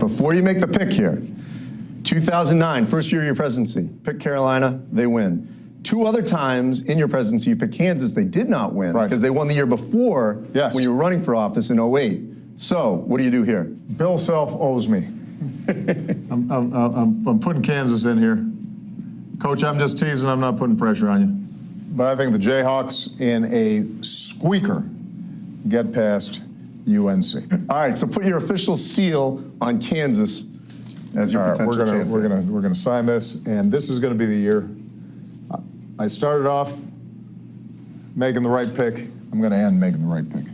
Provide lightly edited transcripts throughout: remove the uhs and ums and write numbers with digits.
before you make the pick here, 2009, first year of your presidency, pick Carolina, they win. 2 other times in your presidency, you picked Kansas, they did not win because they won the year before when you were running for office in 08. So, what do you do here? Bill Self owes me. I'm putting Kansas in here. Coach, I'm just teasing, I'm not putting pressure on you. But I think the Jayhawks in a squeaker get past UNC. All right, so put your official seal on Kansas as your potential champion. We're gonna sign this, and this is gonna be the year. I started off making the right pick. I'm gonna end making the right pick.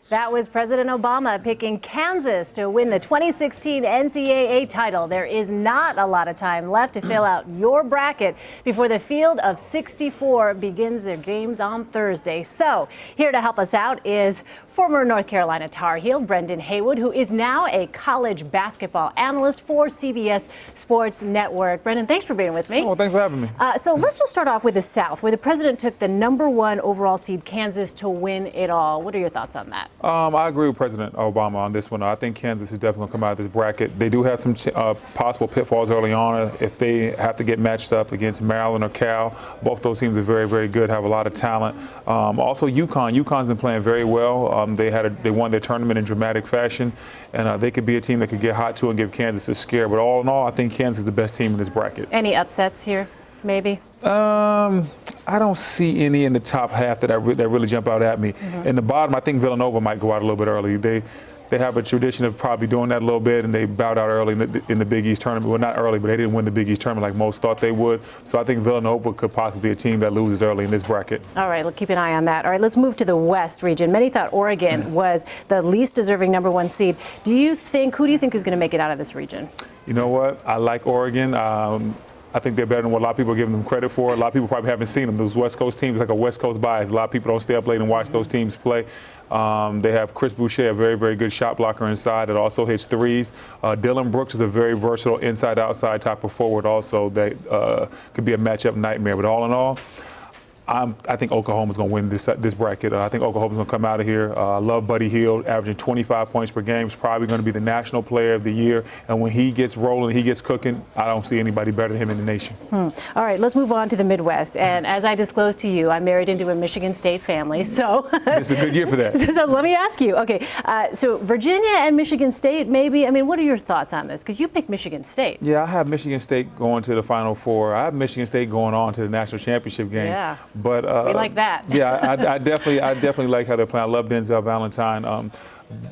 That was President Obama picking Kansas to win the 2016 NCAA title. There is not a lot of time left to fill out your bracket before the field of 64 begins their games on Thursday. So here to help us out is former North Carolina Tar Heel Brendan Haywood, who is now a college basketball analyst for CBS Sports Network. Brendan, thanks for being with me. Oh, thanks for having me. So let's just start off with the South, where the president took the #1 overall seed Kansas to win it all. What are your thoughts on that? I agree with President Obama on this one. I think Kansas is definitely going to come out of this bracket. They do have some possible pitfalls early on if they have to get matched up against Maryland or Cal. Both those teams are very, very good, have a lot of talent. Also, UConn's been playing very well. They won their tournament in dramatic fashion, and they could be a team that could get hot too and give Kansas a scare. But all in all, I think Kansas is the best team in this bracket. Any upsets here, maybe? I don't see any in the top half that really jump out at me. In the bottom, I think Villanova might go out a little bit early. They have a tradition of probably doing that a little bit, and they bowed out early in the Big East tournament. Well, not early, but they didn't win the Big East tournament like most thought they would. So I think Villanova could possibly be a team that loses early in this bracket. All right, we'll keep an eye on that. All right, let's move to the West region. Many thought Oregon was the least deserving #1 seed. Who do you think is going to make it out of this region? You know what? I like Oregon. I think they're better than what a lot of people are giving them credit for. A lot of people probably haven't seen them. Those West Coast teams, like a West Coast bias. A lot of people don't stay up late and watch those teams play. They have Chris Boucher, a very, very good shot blocker inside that also hits threes. Dylan Brooks is a very versatile inside-outside type of forward also that could be a matchup nightmare. But all in all, I think Oklahoma's going to win this bracket. I think Oklahoma's going to come out of here. I love Buddy Hield, averaging 25 points per game. He's probably going to be the national player of the year. And when he gets rolling, he gets cooking, I don't see anybody better than him in the nation. All right, let's move on to the Midwest. And as I disclosed to you, I'm married into a Michigan State family. So it's a good year for that. So let me ask you. Okay, so Virginia and Michigan State, maybe. I mean, what are your thoughts on this? Because you picked Michigan State. Yeah, I have Michigan State going to the Final Four. I have Michigan State going on to the national championship game. Yeah. But we like that. Yeah, I definitely like how they're playing. I love Denzel Valentine.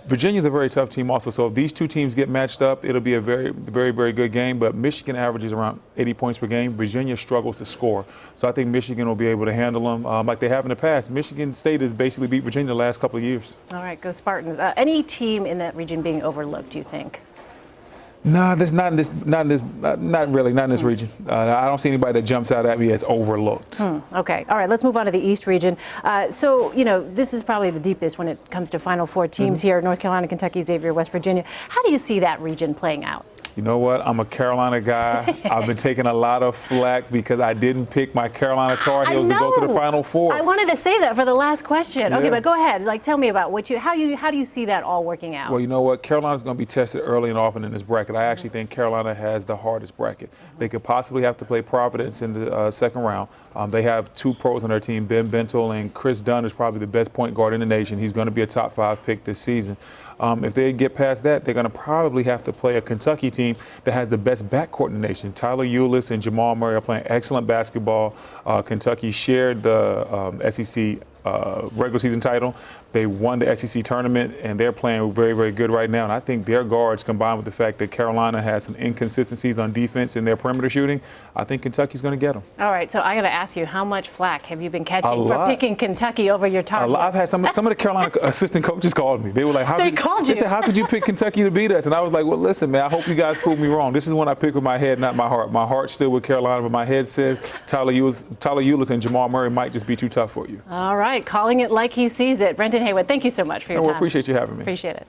Virginia's a very tough team also. So if these two teams get matched up, it'll be a very, very, very good game. But Michigan averages around 80 points per game. Virginia struggles to score. So I think Michigan will be able to handle them like they have in the past. Michigan State has basically beat Virginia the last couple of years. All right, go Spartans. Any team in that region being overlooked, do you think? No, not in this region. I don't see anybody that jumps out at me as overlooked. Okay. All right. Let's move on to the East region. So, this is probably the deepest when it comes to Final Four teams here: North Carolina, Kentucky, Xavier, West Virginia. How do you see that region playing out? You know what? I'm a Carolina guy. I've been taking a lot of flack because I didn't pick my Carolina Tar Heels to go to the Final Four. I wanted to say that for the last question. Yeah. Okay, but go ahead. Tell me about how do you see that all working out? Well, you know what? Carolina's going to be tested early and often in this bracket. I actually think Carolina has the hardest bracket. They could possibly have to play Providence in the second round. They have 2 pros on their team, Ben Bentel, and Chris Dunn is probably the best point guard in the nation. He's going to be a top 5 pick this season. If they get past that, they're going to probably have to play a Kentucky team that has the best backcourt in the nation. Tyler Ulis and Jamal Murray are playing excellent basketball. Kentucky shared the SEC regular season title. They won the SEC tournament, and they're playing very, very good right now. And I think their guards, combined with the fact that Carolina has some inconsistencies on defense in their perimeter shooting, I think Kentucky's going to get them. All right, so I got to ask you, how much flack have you been catching for picking Kentucky over your Tar Heels? I've had some of the Carolina assistant coaches called me. They were like, They said, how could you pick Kentucky to beat us? And I was like, well, listen, man, I hope you guys prove me wrong. This is when I pick with my head, not my heart. My heart's still with Carolina, but my head says Tyler Ulis and Jamal Murray might just be too tough for you. All right, calling it like he sees it. Brendan Haywood, thank you so much for your time. I appreciate you having me. Appreciate it.